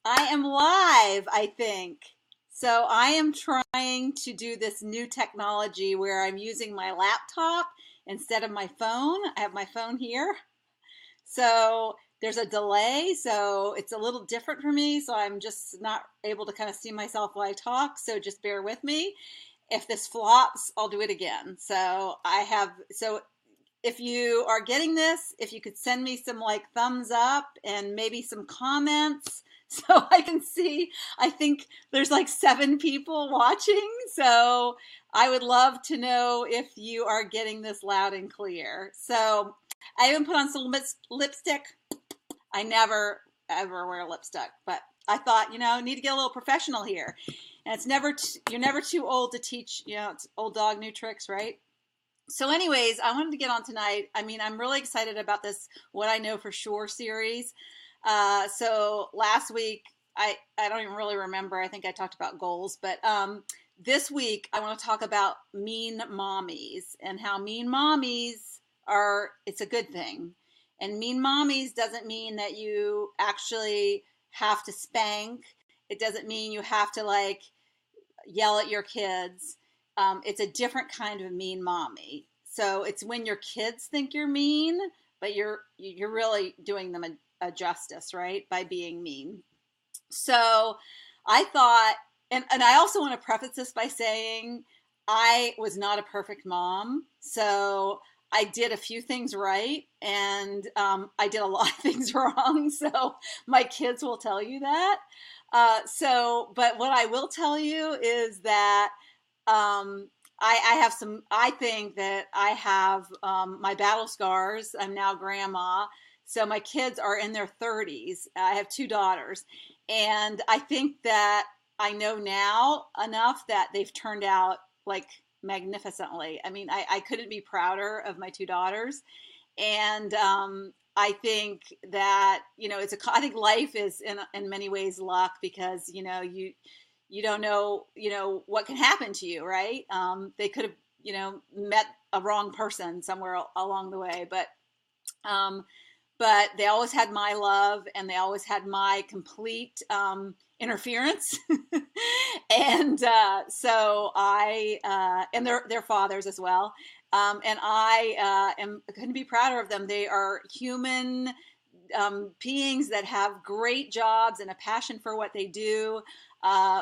I am live, I think. So I am trying to do this new technology where I'm using my laptop instead of my phone. I have my phone here. So there's a delay, so it's a little different for me. So I'm just not able to kind of see myself while I talk. So just bear with me. If this flops, I'll do it again. So if you are getting this, if you could send me some like thumbs up and maybe some comments so I can see. I think there's like 7 people watching. So I would love to know if you are getting this loud and clear. So I even put on some lipstick. I never ever wear lipstick, but I thought, I need to get a little professional here. And you're never too old to teach, it's old dog, new tricks, right? So anyways, I wanted to get on tonight. I mean, I'm really excited about this What I Know for Sure series. So last week, I don't even really remember. I think I talked about goals, but this week I want to talk about mean mommies and how mean mommies it's a good thing. And mean mommies doesn't mean that you actually have to spank. It doesn't mean you have to like yell at your kids. It's a different kind of mean mommy. So it's when your kids think you're mean, but you're really doing them a justice, right? By being mean. So I thought, and I also want to preface this by saying I was not a perfect mom. So I did a few things right, and I did a lot of things wrong. So my kids will tell you that. But what I will tell you is that I have I think that I have my battle scars. I'm now grandma. So my kids are in their 30s. I have 2 daughters. And I think that I know now enough that they've turned out like magnificently. I mean, I couldn't be prouder of my 2 daughters. And I think that, I think life is in many ways luck because, you don't know, what can happen to you, right? They could have, met a wrong person somewhere along the way, but they always had my love and they always had my complete interference. And and their fathers as well. And I couldn't be prouder of them. They are human beings that have great jobs and a passion for what they do.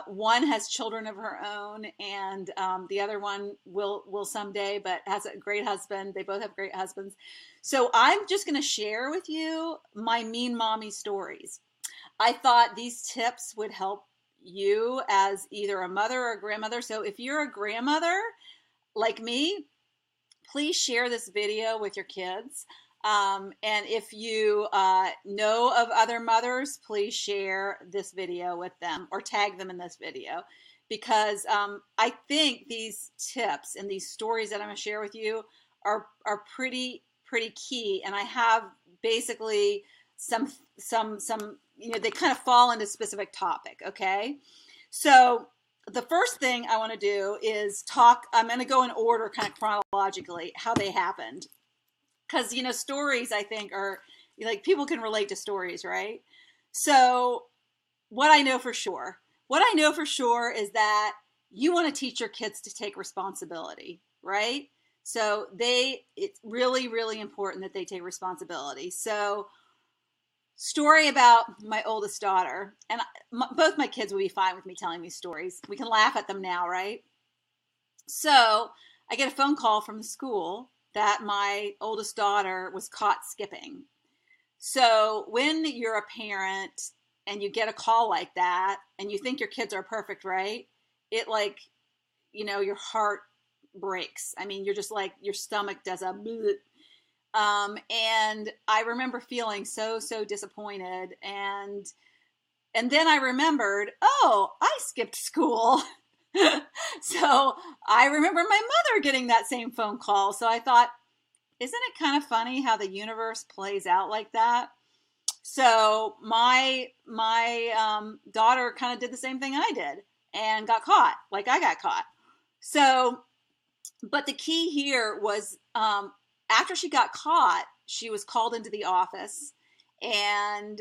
One has children of her own, and the other one will someday, but has a great husband. They both have great husbands. So I'm just going to share with you my mean mommy stories. I thought these tips would help you as either a mother or a grandmother. So if you're a grandmother like me, please share this video with your kids. And if you know of other mothers, please share this video with them or tag them in this video, because I think these tips and these stories that I'm going to share with you are pretty key. And I have basically some they kind of fall into a specific topic. Okay, so the first thing I want to do is talk. I'm going to go in order, kind of chronologically, how they happened. Because, stories, I think, are like people can relate to stories, right? So what I know for sure is that you want to teach your kids to take responsibility, right? So it's really, really important that they take responsibility. So story about my oldest daughter, and both my kids will be fine with me telling these stories. We can laugh at them now, right? So I get a phone call from the school that my oldest daughter was caught skipping. So when you're a parent and you get a call like that and you think your kids are perfect, right? It like, your heart breaks. I mean, you're just like, your stomach does a bleh. And I remember feeling so disappointed. And then I remembered, oh, I skipped school. So I remember my mother getting that same phone call. So I thought, isn't it kind of funny how the universe plays out like that? So my daughter kind of did the same thing I did and got caught, like I got caught. So, but the key here was after she got caught, she was called into the office, and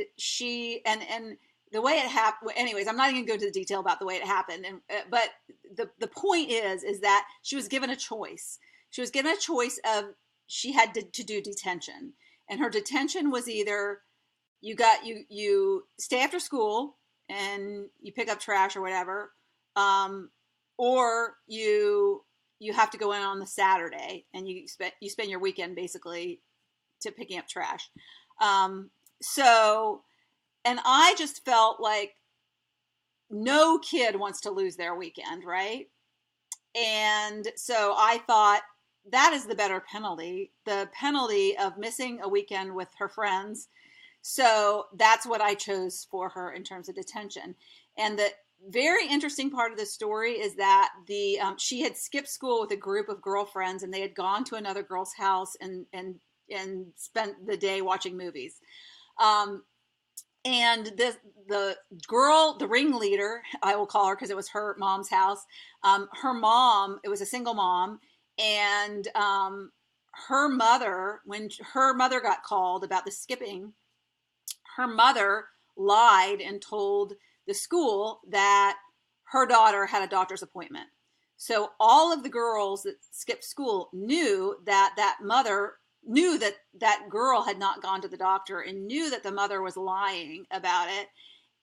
the way it happened. Anyways, I'm not even going to go into the detail about the way it happened. But the point is that she was given a choice. She was given a choice of she had to do detention, and her detention was either you stay after school and you pick up trash or whatever, or you have to go in on the Saturday and you spend your weekend basically to picking up trash. So, and I just felt like no kid wants to lose their weekend, right? And so I thought that is the better penalty, the penalty of missing a weekend with her friends. So that's what I chose for her in terms of detention. And the very interesting part of the story is that she had skipped school with a group of girlfriends, and they had gone to another girl's house and spent the day watching movies. And the girl, the ringleader, I will call her because it was her mom's house. Her mom, it was a single mom, and her mother, when her mother got called about the skipping, her mother lied and told the school that her daughter had a doctor's appointment. So all of the girls that skipped school knew that mother knew that girl had not gone to the doctor and knew that the mother was lying about it.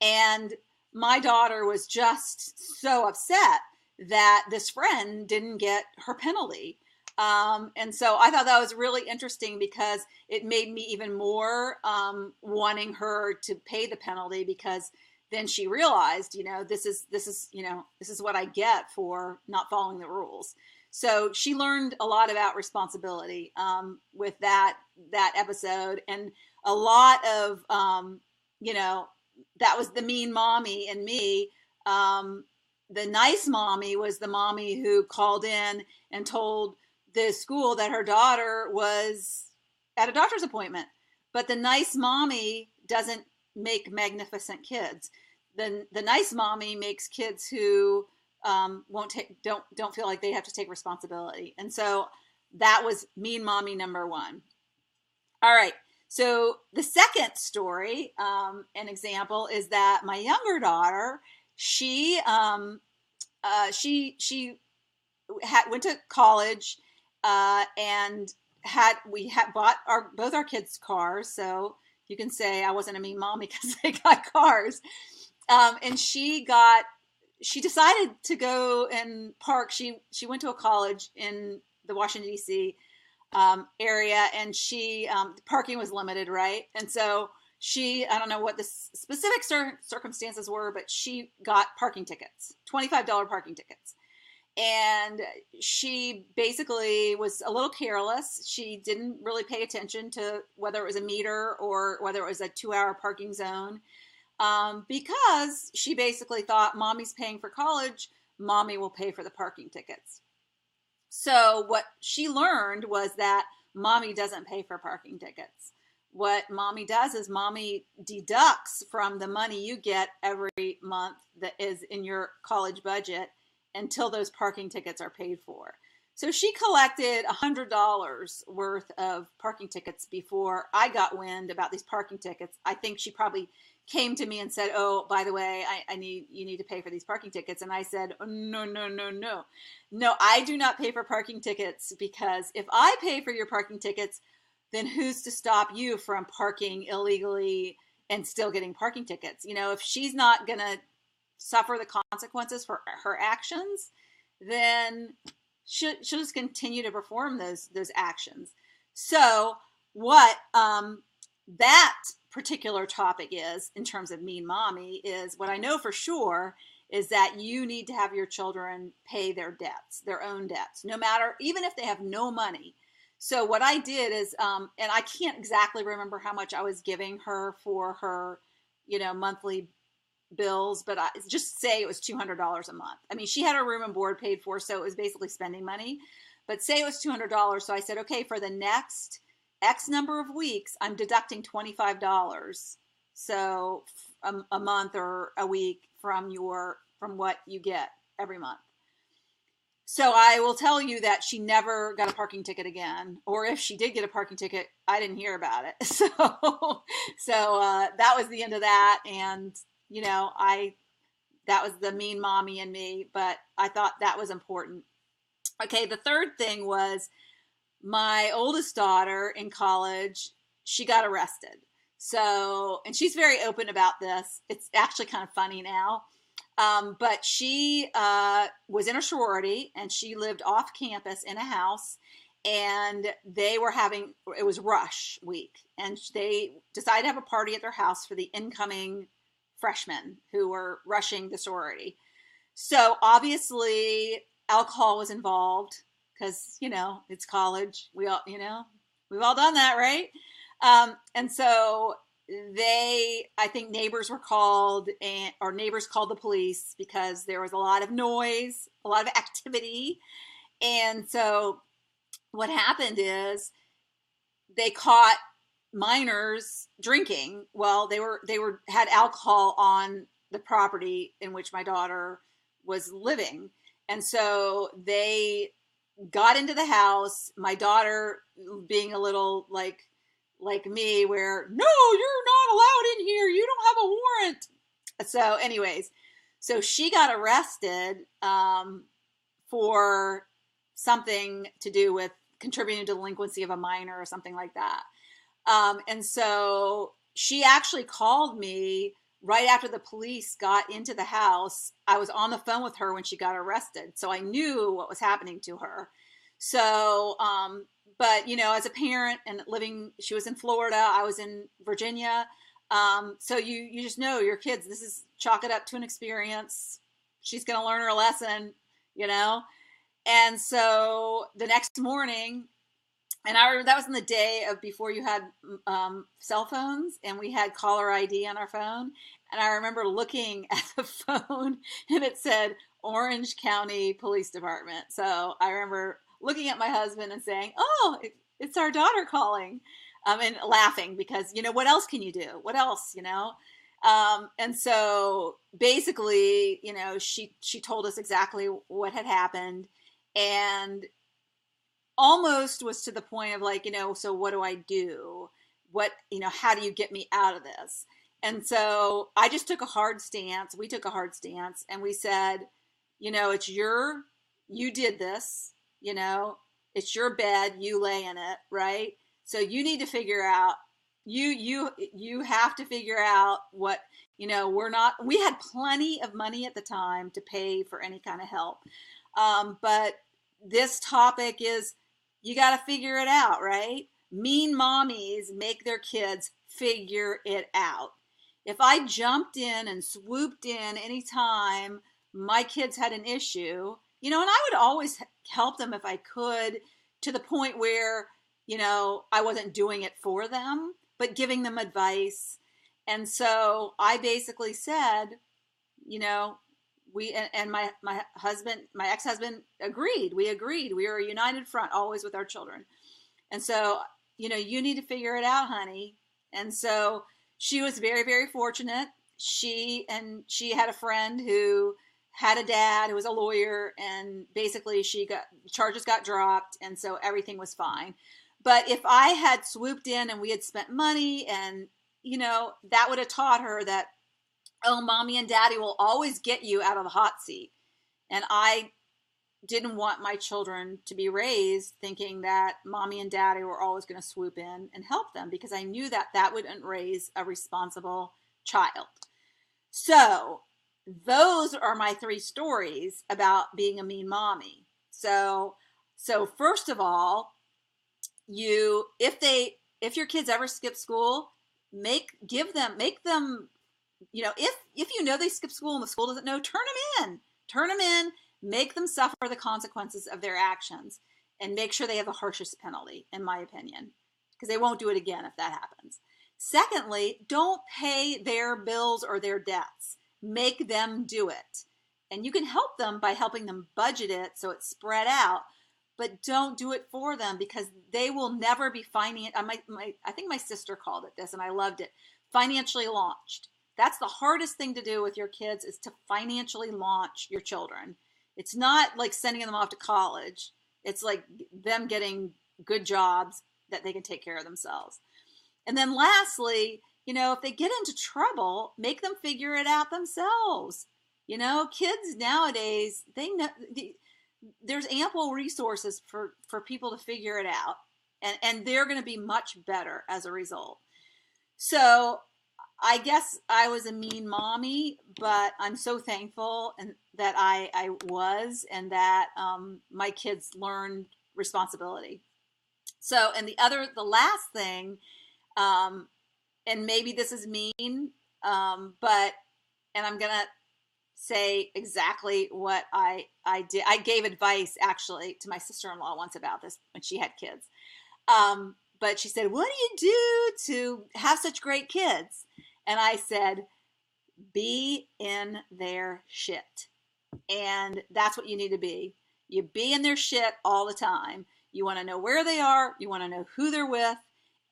And my daughter was just so upset that this friend didn't get her penalty. And so I thought that was really interesting because it made me even more wanting her to pay the penalty, because then she realized, this is what I get for not following the rules. So she learned a lot about responsibility with that episode, and a lot of that was the mean mommy in me. The nice mommy was the mommy who called in and told the school that her daughter was at a doctor's appointment. But the nice mommy doesn't make magnificent kids. The nice mommy makes kids who don't feel like they have to take responsibility. And so that was mean mommy number one. All right. So the second story, an example, is that my younger daughter, she went to college, and we had bought both our kids' cars. So you can say I wasn't a mean mommy because they got cars. And she decided to go and park. She went to a college in the Washington, D.C. Area, and parking was limited, right? And so I don't know what the specific circumstances were, but she got parking tickets, $25 parking tickets. And she basically was a little careless. She didn't really pay attention to whether it was a meter or whether it was a 2-hour parking zone, because she basically thought mommy's paying for college, mommy will pay for the parking tickets. So what she learned was that mommy doesn't pay for parking tickets. What mommy does is mommy deducts from the money you get every month that is in your college budget until those parking tickets are paid for. So she collected $100 worth of parking tickets before I got wind about these parking tickets. I think she probably came to me and said, "Oh, by the way, you need to pay for these parking tickets." And I said, "Oh, no, I do not pay for parking tickets, because if I pay for your parking tickets, then who's to stop you from parking illegally and still getting parking tickets? If she's not going to suffer the consequences for her actions, then she'll just continue to perform those actions." So what that particular topic is, in terms of mean mommy, is what I know for sure is that you need to have your children pay their own debts, no matter, even if they have no money. So what I did is, and I can't exactly remember how much I was giving her for her, monthly bills, but I just say it was $200 a month. I mean, she had her room and board paid for, so it was basically spending money, but say it was $200. So I said, okay, for the next X number of weeks, I'm deducting $25. So a month or a week from what you get every month. So I will tell you that she never got a parking ticket again, or if she did get a parking ticket, I didn't hear about it. So that was the end of that, and you know, I that was the mean mommy in me, but I thought that was important. Okay, the third thing was my oldest daughter in college, she got arrested. So, and she's very open about this. It's actually kind of funny now. But she was in a sorority and she lived off campus in a house. And they were having, it was rush week. And they decided to have a party at their house for the incoming freshmen who were rushing the sorority. So obviously, alcohol was involved because, you know, it's college. We all, you know, we've all done that, right? And so I think neighbors were called, and or neighbors called the police because there was a lot of noise, a lot of activity. And so what happened is they caught minors drinking. Well, they were had alcohol on the property in which my daughter was living. And so they got into the house, my daughter being a little like me, where no, you're not allowed in here, you don't have a warrant. So anyways, so she got arrested for something to do with contributing to delinquency of a minor or something like that. And so she actually called me right after the police got into the house. I was on the phone with her when she got arrested, so I knew what was happening to her. So, but you know, as a parent and living, she was in Florida, I was in Virginia. So you just know your kids. This is chalk it up to an experience. She's going to learn her lesson, you know. And so the next morning, and I remember that was in the day of before you had cell phones, and we had caller ID on our phone. And I remember looking at the phone, and it said Orange County Police Department. So I remember looking at my husband and saying, "Oh, it's our daughter calling," and laughing because, you know, what else can you do? What else, you know? And so basically, you know, she told us exactly what had happened, and almost was to the point of like, you know, so what do I do? What, you know, how do you get me out of this? And so I just took a hard stance. We took a hard stance and we said, you know, you did this, you know, it's your bed, you lay in it, right? So you need to figure out, you have to figure out what, you know, we had plenty of money at the time to pay for any kind of help. But this topic is, you got to figure it out, right? Mean mommies make their kids figure it out. If I jumped in and swooped in anytime my kids had an issue, you know, and I would always help them if I could, to the point where, you know, I wasn't doing it for them, but giving them advice. And so I basically said, you know, and my husband, my ex-husband agreed. We agreed. We were a united front always with our children. And so, you know, you need to figure it out, honey. And so she was very, very fortunate. She had a friend who had a dad who was a lawyer, and basically charges got dropped, and so everything was fine. But if I had swooped in and we had spent money, and you know, that would have taught her that, oh, mommy and daddy will always get you out of the hot seat. And I didn't want my children to be raised thinking that mommy and daddy were always going to swoop in and help them, because I knew that that wouldn't raise a responsible child. So those are my three stories about being a mean mommy. So first of all, if your kids ever skip school, make them, you know, if you know they skip school and the school doesn't know, turn them in, make them suffer the consequences of their actions, and make sure they have the harshest penalty, in my opinion, because they won't do it again if that happens. Secondly, don't pay their bills or their debts. Make them do it. And you can help them by helping them budget it so it's spread out, but don't do it for them, because they will never be I think my sister called it this, and I loved it, financially launched. That's the hardest thing to do with your kids, is to financially launch your children. It's not like sending them off to college. It's like them getting good jobs that they can take care of themselves. And then lastly, if they get into trouble, make them figure it out themselves. Kids nowadays, they know there's ample resources for people to figure it out. And they're going to be much better as a result. So I guess I was a mean mommy, but I'm so thankful and that I was, and that my kids learned responsibility. So, and the last thing, and maybe this is mean, but, and I'm gonna say exactly what I did. I gave advice actually to my sister-in-law once about this when she had kids. But she said, "What do you do to have such great kids?" And I said, "Be in their shit." And that's what you need to be. You be in their shit all the time. You want to know where they are, you want to know who they're with,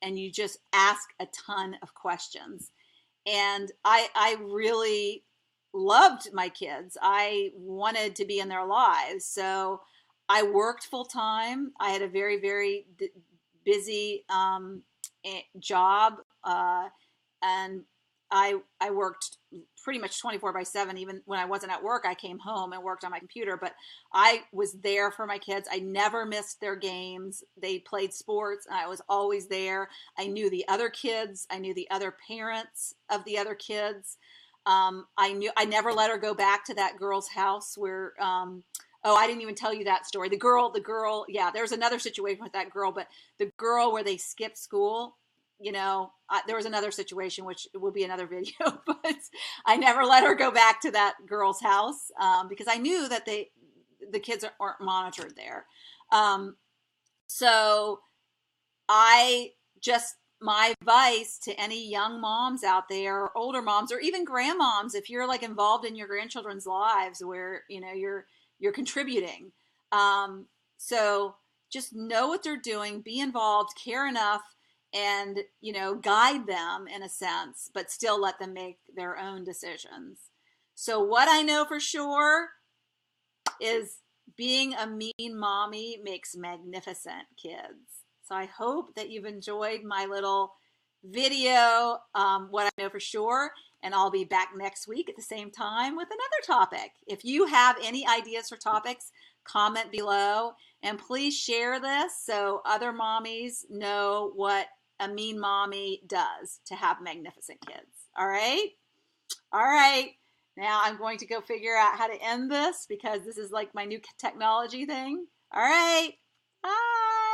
and you just ask a ton of questions. And I really loved my kids. I wanted to be in their lives. So I worked full time. I had a very, very busy job. And I worked pretty much 24/7. Even when I wasn't at work, I came home and worked on my computer, but I was there for my kids. I never missed their games. They played sports and I was always there. I knew the other kids. I knew the other parents of the other kids. I never let her go back to that girl's house where, oh, I didn't even tell you that story. The girl, yeah, there's another situation with that girl, but the girl where they skipped school, there was another situation, which will be another video, but I never let her go back to that girl's house because I knew that the kids aren't monitored there. So my advice to any young moms out there, or older moms, or even grandmoms, if you're like involved in your grandchildren's lives where, you're contributing. So just know what they're doing, be involved, care enough, and guide them in a sense, but still let them make their own decisions. So what I know for sure is being a mean mommy makes magnificent kids. So I hope that you've enjoyed my little video, what I know for sure, and I'll be back next week at the same time with another topic. If you have any ideas for topics, comment below, and please share this so other mommies know what a mean mommy does to have magnificent kids. All right? All right. Now I'm going to go figure out how to end this because this is like my new technology thing. All right. Bye.